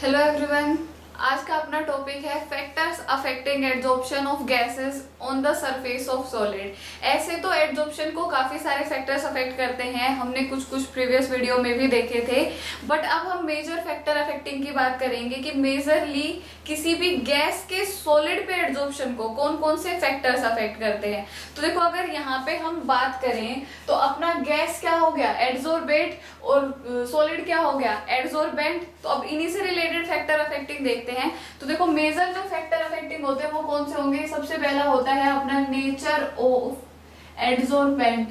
Hello everyone. आज का अपना टॉपिक है factors affecting adsorption of gases on the surface of solid. ऐसे तो एड्सॉर्प्शन को काफी सारे फैक्टर्स अफेक्ट करते हैं, हमने कुछ प्रीवियस वीडियो में भी देखे थे। बट अब हम मेजर फैक्टर अफेक्टिंग की बात करेंगे कि मेजरली किसी भी गैस के सॉलिड पे एड्सॉर्प्शन को कौन कौन से फैक्टर्स अफेक्ट करते हैं। तो देखो, अगर यहाँ पे हम बात करें तो अपना गैस क्या हो गया, एड्सॉर्बेट, और सॉलिड क्या हो गया, एड्सॉर्बेंट। तो अब इन्हीं से रिलेटेड फैक्टर अफेक्टिंग देखते हैं। तो देखो, मेजर जो फैक्टर अफेक्टिंग होते हैं वो कौन से होंगे। सबसे पहला होता है अपना नेचर ऑफ एड्सॉर्बेंट।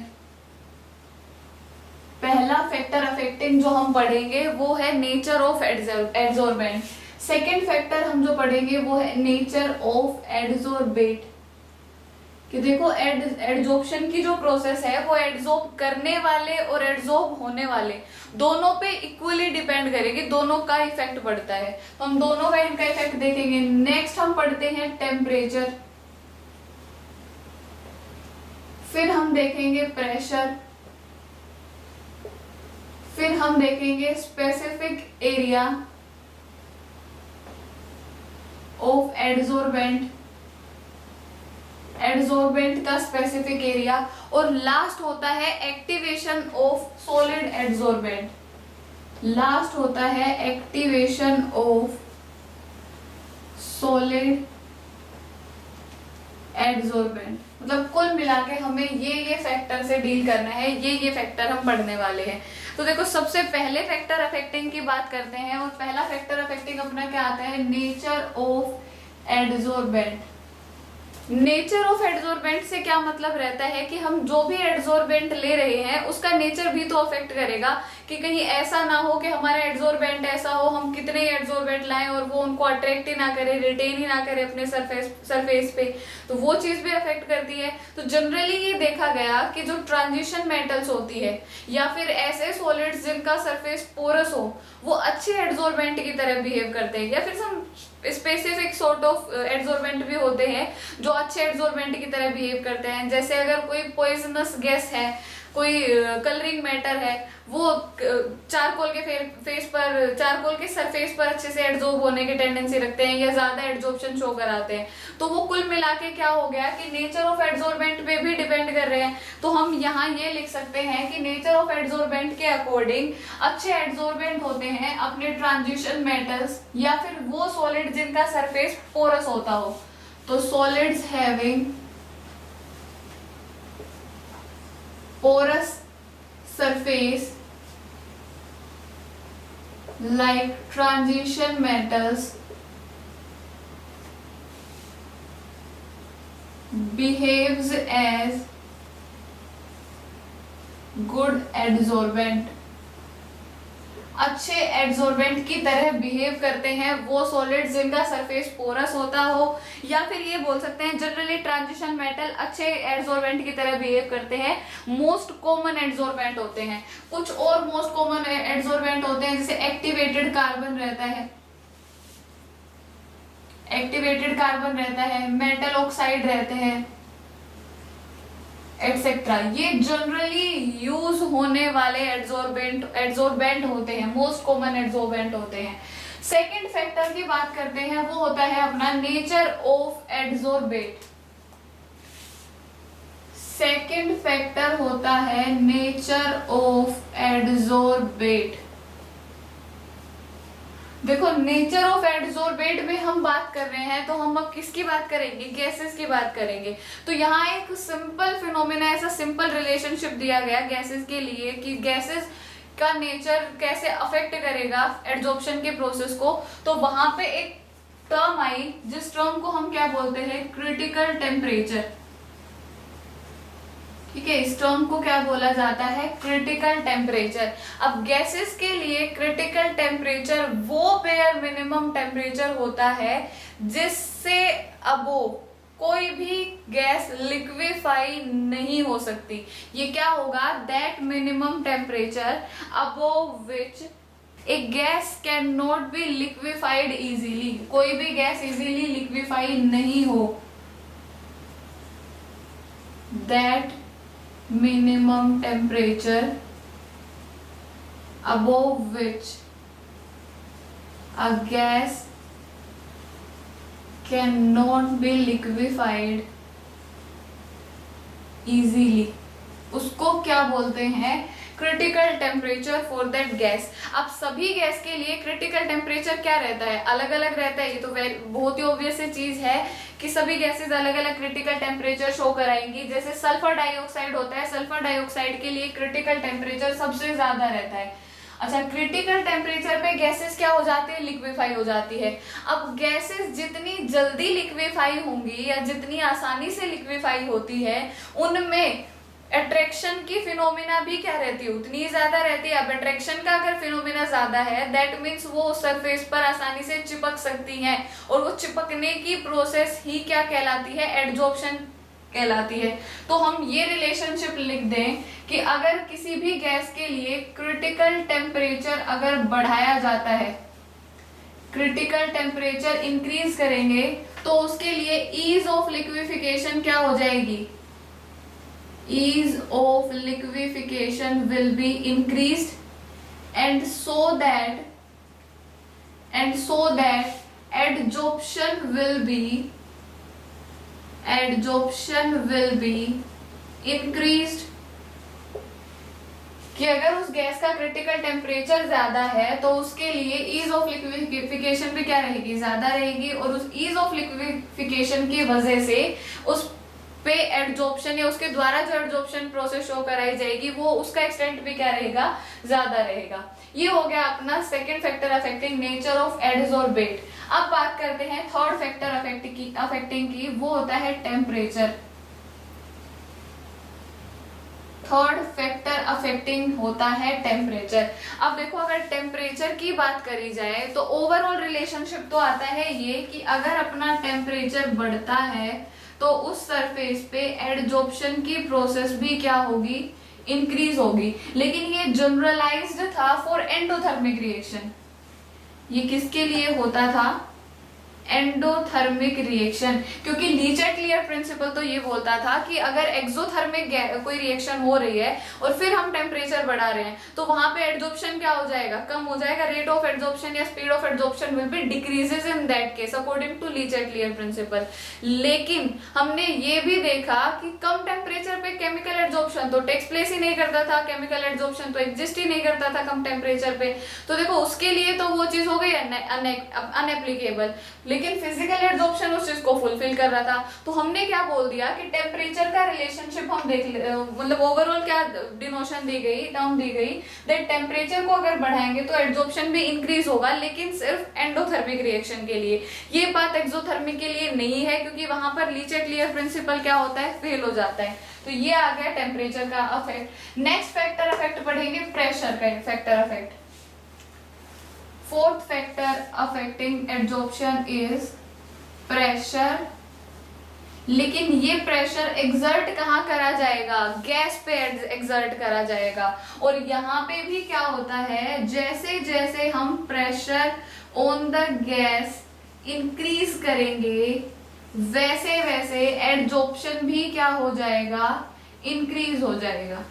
पहला फैक्टर अफेक्टिंग जो हम पढ़ेंगे वो है nature of adsorbent. Second factor हम जो पढ़ेंगे वो है नेचर ऑफ एड्सॉर्बेट। कि देखो, एड्सॉर्प्शन की जो प्रोसेस है वो एड्सॉर्ब करने वाले और एड्सॉर्ब होने वाले दोनों पे इक्वली डिपेंड करेगी, दोनों का इफेक्ट पड़ता है। तो हम दोनों का इनका इफेक्ट देखेंगे। नेक्स्ट हम पढ़ते हैं टेम्परेचर, फिर हम देखेंगे प्रेशर, फिर हम देखेंगे specific area of adsorbent, adsorbent का स्पेसिफिक एरिया, और लास्ट होता है activation of solid adsorbent. Last होता है एक्टिवेशन ऑफ सॉलिड एड्सॉर्बेंट। मतलब कुल मिला के हमें ये फैक्टर से डील करना है, ये फैक्टर हम पढ़ने वाले हैं। तो देखो, सबसे पहले फैक्टर अफेक्टिंग की बात करते हैं, और पहला फैक्टर अफेक्टिंग अपना क्या आता है, nature of adsorbent. Nature of adsorbent से क्या मतलब रहता है कि हम जो भी एड्सॉर्बेंट ले रहे हैं उसका नेचर भी तो अफेक्ट करेगा, कि कहीं ऐसा ना हो कि हमारा एड्सॉर्बेंट ऐसा हो, हम कितने एड्सॉर्बेंट लाएं और वो उनको अट्रैक्ट ही ना करे, रिटेन ही ना करे अपने सरफेस पे, तो वो चीज भी अफेक्ट करती है। तो जनरली ये देखा गया कि जो ट्रांजिशन मेटल्स होती है या फिर ऐसे सॉलिड्स जिनका सरफेस पोरस हो, वो अच्छे एड्सॉर्बेंट की तरह बिहेव करते हैं, या फिर some specific sort of adsorbent भी होते हैं जो अच्छे एड्सॉर्बेंट की तरह बिहेव करते हैं। जैसे अगर कोई पॉइजनस गैस है, कोई कलरिंग मैटर है, वो चारकोल के फेस पर, चारकोल के सरफेस पर अच्छे से एड्सॉर्ब होने की टेंडेंसी रखते हैं या ज्यादा एड्सॉर्प्शन शो कराते हैं। तो वो कुल मिला के क्या हो गया कि नेचर ऑफ एड्सॉर्बेंट पे भी डिपेंड कर रहे हैं। तो हम यहाँ ये लिख सकते हैं कि नेचर ऑफ एड्सॉर्बेंट के अकॉर्डिंग अच्छे एड्सॉर्बेंट होते हैं अपने ट्रांजिशन मेटल्स या फिर वो सॉलिड जिनका सरफेस पोरस होता हो। तो solids having porous surface like transition metals behaves as good adsorbent। अच्छे एड्सॉर्बेंट की तरह बिहेव करते हैं वो सॉलिड जिनका सरफेस पोरस होता हो, या फिर ये बोल सकते हैं जनरली ट्रांजिशन मेटल अच्छे एड्सॉर्बेंट की तरह बिहेव करते हैं। मोस्ट कॉमन एड्सॉर्बेंट होते हैं, कुछ और मोस्ट कॉमन एड्सॉर्बेंट होते हैं, जैसे एक्टिवेटेड कार्बन रहता है, एक्टिवेटेड कार्बन रहता है, मेटल ऑक्साइड रहते हैं, एटसेट्रा। ये जनरली यूज होने वाले एड्सॉर्बेंट होते हैं, मोस्ट कॉमन एड्सॉर्बेंट होते हैं। सेकंड फैक्टर की बात करते हैं, वो होता है अपना nature of adsorbate. Second factor होता है नेचर ऑफ एड्सॉर्बेट। देखो, नेचर ऑफ एड्सॉर्बेट में हम बात कर रहे हैं, तो हम अब किसकी बात करेंगे, गैसेस की बात करेंगे। तो यहाँ एक सिंपल फिनोमेना, ऐसा सिंपल रिलेशनशिप दिया गया गैसेस के लिए कि गैसेस का नेचर कैसे अफेक्ट करेगा एड्सॉर्प्शन के प्रोसेस को। तो वहां पे एक टर्म आई जिस टर्म को हम क्या बोलते हैं, क्रिटिकल टेम्परेचर। ठीक है, इस टर्म को क्या बोला जाता है, क्रिटिकल टेम्परेचर। अब गैसेस के लिए क्रिटिकल टेम्परेचर वो बेयर मिनिमम टेम्परेचर होता है जिससे अबोव कोई भी गैस लिक्विफाई नहीं हो सकती। ये क्या होगा, that minimum temperature above which A gas can not be liquefied easily. कोई भी गैस इजीली लिक्विफाई नहीं हो, that minimum temperature above which a gas cannot be liquefied easily, उसको क्या बोलते हैं, critical temperature for that gas. अब सभी गैस के लिए क्रिटिकल टेम्परेचर क्या रहता है, अलग अलग रहता है। ये तो बहुत ही ऑब्वियस चीज है कि सभी गैसेस अलग अलग क्रिटिकल टेम्परेचर शो कराएंगी। जैसे सल्फर डाइऑक्साइड होता है, सल्फर डाइऑक्साइड के लिए क्रिटिकल टेम्परेचर सबसे ज्यादा रहता है। अच्छा, क्रिटिकल टेम्परेचर पे गैसेस क्या हो जाती है, लिक्विफाई हो जाती है। अब गैसेस जितनी जल्दी लिक्विफाई होंगी या जितनी आसानी से लिक्विफाई होती है, उनमें अट्रैक्शन की फिनोमिना भी क्या रहती है, उतनी ज्यादा रहती है। अब अट्रैक्शन का अगर फिनोमिना ज्यादा है, दैट मीन्स वो सरफेस पर आसानी से चिपक सकती हैं, और वो चिपकने की प्रोसेस ही क्या कहलाती है, एडजॉर्प्शन कहलाती है। तो हम ये रिलेशनशिप लिख दें कि अगर किसी भी गैस के लिए क्रिटिकल टेम्परेचर अगर बढ़ाया जाता है, क्रिटिकल टेम्परेचर इंक्रीज करेंगे, तो उसके लिए ईज ऑफ लिक्विफिकेशन क्या हो जाएगी, ease of liquefaction will be increased, and so that adsorption will be increased। कि अगर उस गैस का क्रिटिकल टेम्परेचर ज्यादा है तो उसके लिए ईज ऑफ लिक्विफिकेशन भी क्या रहेगी, ज्यादा रहेगी, और उस ईज ऑफ लिक्विफिकेशन की वजह से उस पे एडजॉर्प्शन या उसके द्वारा जो एडजॉर्प्शन प्रोसेस शो कराई जाएगी, वो उसका एक्सटेंट भी क्या रहेगा, ज्यादा रहेगा। ये हो गया अपना second factor affecting nature of adsorbate. अब बात करते हैं थर्ड फैक्टर अफेक्टिंग की, वो होता है टेम्परेचर। थर्ड फैक्टर अफेक्टिंग होता है टेम्परेचर। अब देखो, अगर टेम्परेचर की बात करी जाए तो ओवरऑल रिलेशनशिप तो आता है ये कि अगर अपना टेम्परेचर बढ़ता है तो उस सरफेस पे एडजॉर्प्शन की प्रोसेस भी क्या होगी, इंक्रीज होगी। लेकिन ये जनरलाइज्ड था फॉर एंडोथर्मिक रिएक्शन। ये किसके लिए होता था, एंडोथर्मिक रिएक्शन, क्योंकि लीचेट क्लियर प्रिंसिपल तो ये बोलता था कि अगर एक्सोथर्मिक कोई रिएक्शन हो रही है और फिर हम टेम्परेचर बढ़ा रहे हैं तो वहां पे एडजॉर्प्शन क्या हो जाएगा, कम हो जाएगा। रेट ऑफ एडजॉर्प्शन या speed of adsorption will be decreases in that case according to Le Chatelier principle. लेकिन हमने ये भी देखा कि कम टेम्परेचर पे केमिकल एडजॉर्प्शन तो टेक्स प्लेस ही नहीं करता था, केमिकल एडजॉर्प्शन तो एग्जिस्ट ही नहीं करता था कम टेम्परेचर पे। तो देखो, उसके लिए तो वो चीज हो गई अनएप्लीकेबल, लेकिन फिजिकल एडजॉर्प्शन उस चीज को फुलफिल कर रहा था। तो हमने क्या बोल दिया कि टेम्परेचर का रिलेशनशिप हम देख मतलब ओवरऑल क्या डिनोशन दी गई, टर्म दी गई, दैट टेम्परेचर को अगर बढ़ाएंगे तो एडजॉर्प्शन भी इंक्रीज होगा, लेकिन सिर्फ एंडोथर्मिक रिएक्शन के लिए। ये बात एक्सोथर्मिक के लिए नहीं है, क्योंकि वहां पर लीचेट क्लियर प्रिंसिपल क्या होता है, फेल हो जाता है। तो ये आ गया टेम्परेचर का अफेक्ट। नेक्स्ट फैक्टर अफेक्ट पढ़ेंगे प्रेशर का factor affect. Fourth factor affecting adsorption is pressure. लेकिन ये प्रेशर एक्सर्ट कहाँ करा जाएगा, गैस पे एक्सर्ट करा जाएगा। और यहाँ पे भी क्या होता है, जैसे जैसे हम pressure on the gas increase करेंगे वैसे वैसे एडजॉर्प्शन भी क्या हो जाएगा, इंक्रीज हो जाएगा।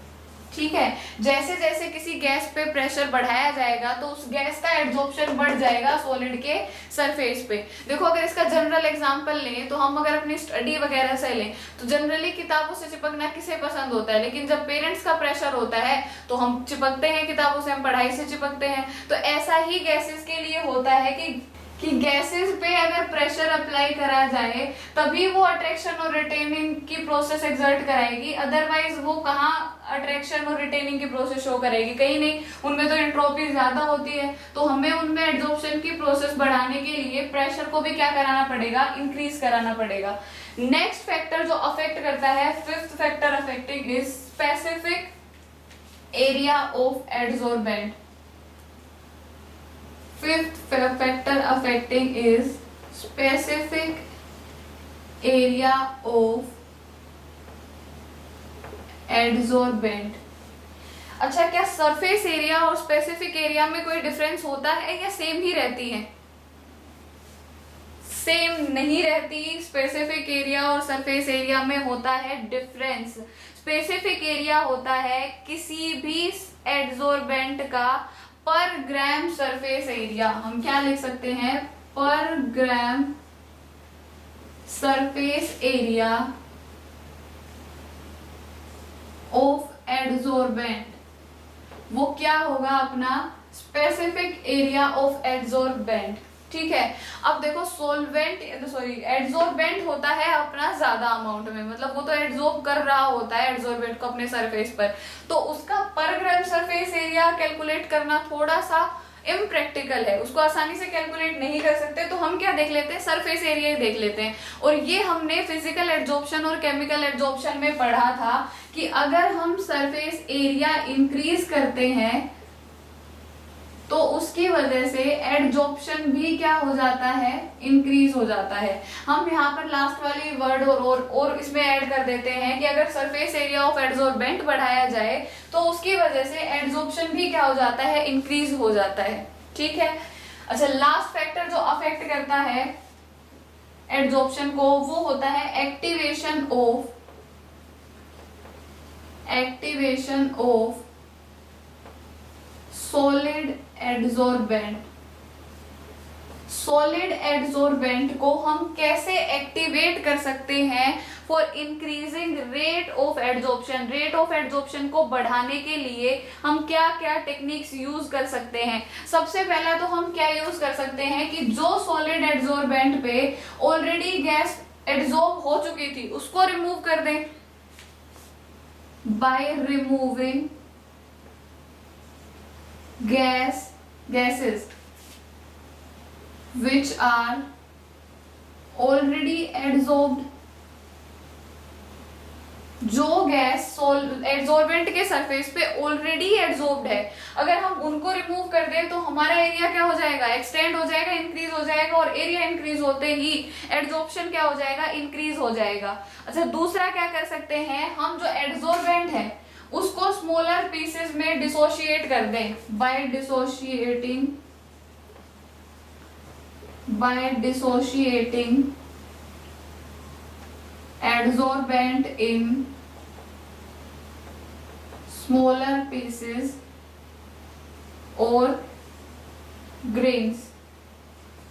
ठीक है, जैसे जैसे किसी गैस पे प्रेशर बढ़ाया जाएगा तो उस गैस का एडजॉर्प्शन बढ़ जाएगा सॉलिड के सरफेस पे। देखो, अगर इसका जनरल एग्जांपल लें तो हम अगर अपनी स्टडी वगैरह से लें तो जनरली किताबों से चिपकना किसे पसंद होता है, लेकिन जब पेरेंट्स का प्रेशर होता है तो हम चिपकते हैं किताबों से, हम पढ़ाई से चिपकते हैं। तो ऐसा ही गैसेस के लिए होता है कि गैसेस पे अगर प्रेशर अप्लाई करा जाए तभी वो अट्रैक्शन और रिटेनिंग की प्रोसेस एक्सर्ट कराएगी, अदरवाइज वो कहाँ अट्रैक्शन और रिटेनिंग की प्रोसेस शो करेगी, कहीं नहीं। उनमें तो एंट्रोपी ज्यादा होती है, तो हमें उनमें एडजॉर्प्शन की प्रोसेस बढ़ाने के लिए प्रेशर को भी क्या कराना पड़ेगा, इंक्रीज कराना पड़ेगा। नेक्स्ट फैक्टर जो अफेक्ट करता है, fifth factor affecting is specific area of adsorbent. Fifth factor affecting is specific area of adsorbent। अच्छा, क्या सरफेस एरिया और स्पेसिफिक एरिया में कोई डिफरेंस होता है या सेम ही रहती है? सेम नहीं रहती। स्पेसिफिक एरिया और सरफेस एरिया में होता है डिफरेंस। स्पेसिफिक एरिया होता है किसी भी एडसोर्बेंट का पर ग्राम सरफेस एरिया, हम क्या लिख सकते हैं, पर ग्राम सरफेस एरिया ऑफ एडजॉर्बेंट, वो क्या होगा अपना स्पेसिफिक एरिया ऑफ एडजॉर्बेंट। ठीक है, अब देखो एडजॉर्बेंट होता है अपना ज्यादा अमाउंट में, मतलब वो तो एडजॉर्ब कर रहा होता है एडजॉर्बेंट को अपने सरफेस पर, तो उसका पर ग्राम सरफेस एरिया कैलकुलेट करना थोड़ा सा इम्प्रैक्टिकल है, उसको आसानी से कैलकुलेट नहीं कर सकते, तो हम क्या देख लेते हैं, सरफेस एरिया ही देख लेते हैं। और ये हमने फिजिकल एडजॉर्प्शन और केमिकल एडजॉर्प्शन में पढ़ा था कि अगर हम सरफेस एरिया इंक्रीज करते हैं तो उसकी वजह से एडजॉर्प्शन भी क्या हो जाता है, इंक्रीज हो जाता है। हम यहाँ पर लास्ट वाली वर्ड और इसमें ऐड कर देते हैं कि अगर सरफेस एरिया ऑफ एडजॉर्बेंट बढ़ाया जाए तो उसकी वजह से एडजॉर्प्शन भी क्या हो जाता है, इंक्रीज हो जाता है। ठीक है, अच्छा लास्ट फैक्टर जो अफेक्ट करता है एडजॉर्प्शन को वो होता है activation of solid adsorbent. Solid adsorbent को हम कैसे एक्टिवेट कर सकते हैं for increasing rate of adsorption. Rate of adsorption को बढ़ाने के लिए हम क्या क्या टेक्निक्स यूज कर सकते हैं। सबसे पहला तो हम क्या यूज कर सकते हैं कि जो सॉलिड एडजॉर्बेंट पे ऑलरेडी गैस एडजॉर्ब हो चुकी थी उसको रिमूव कर दें by removing gases which are already adsorbed। जो गैस एडजॉर्बेंट के सरफेस पे ऑलरेडी एडजॉर्ब्ड है, अगर हम उनको रिमूव कर दें तो हमारा एरिया क्या हो जाएगा, एक्सटेंड हो जाएगा, इंक्रीज हो जाएगा, और एरिया इंक्रीज होते ही एडजॉर्प्शन क्या हो जाएगा, इंक्रीज हो जाएगा। अच्छा दूसरा क्या कर सकते हैं, हम जो एडजॉर्बेंट है उसको स्मॉलर पीसेस में डिसोशिएट कर दें by dissociating adsorbent in smaller pieces और ग्रेन्स।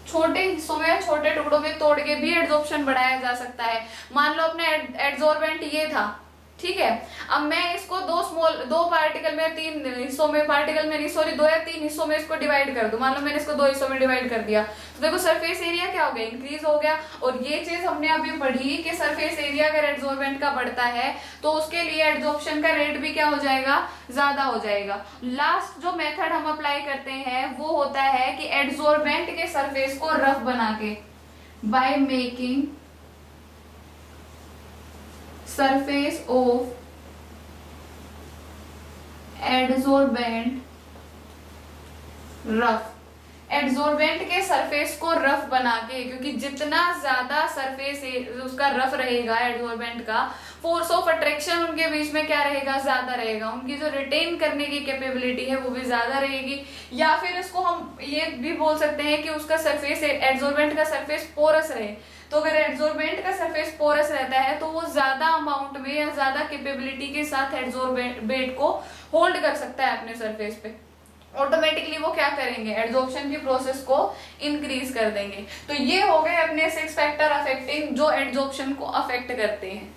छोटे हिस्सों में, छोटे टुकड़ों में तोड़ के भी एडजॉर्प्शन बढ़ाया जा सकता है। मान लो अपना एडजॉर्बेंट ये था, ठीक है, अब मैं इसको दो पार्टिकल में, तीन हिस्सों में, पार्टिकल में नहीं सॉरी 2 या 3 हिस्सों में इसको डिवाइड कर दूं। मान लो मैंने इसको 2 हिस्सों में डिवाइड कर दिया तो देखो सरफेस एरिया क्या हो गया, इंक्रीज हो गया। और ये चीज हमने अभी पढ़ी कि सरफेस एरिया अगर एडजॉर्बेंट का बढ़ता है तो उसके लिए एडजॉर्प्शन का रेट भी क्या हो जाएगा, ज्यादा हो जाएगा। लास्ट जो मेथड हम अप्लाई करते हैं वो होता है कि एडजॉर्बेंट के सरफेस को रफ बना के by making surface of adsorbent rough. Adsorbent के सरफेस को रफ बना के, क्योंकि जितना ज्यादा सरफेस उसका रफ रहेगा एडजॉर्बेंट का, फोर्स ऑफ अट्रैक्शन उनके बीच में क्या रहेगा, ज्यादा रहेगा, उनकी जो रिटेन करने की कैपेबिलिटी है वो भी ज्यादा रहेगी। या फिर इसको हम ये भी बोल सकते हैं कि उसका सरफेस, एडजॉर्बेंट का सरफेस पोरस रहे। तो अगर एडजॉर्बेंट का सरफेस पोरस रहता है तो वो ज्यादा अमाउंट में या ज्यादा कैपेबिलिटी के साथ एडजॉर्बेंट को होल्ड कर सकता है अपने सरफेस पे। ऑटोमेटिकली वो क्या करेंगे, एडजॉर्प्शन की प्रोसेस को इंक्रीज कर देंगे। तो ये हो गए अपने 6 फैक्टर अफेक्टिंग जो एडजॉर्प्शन को अफेक्ट करते हैं।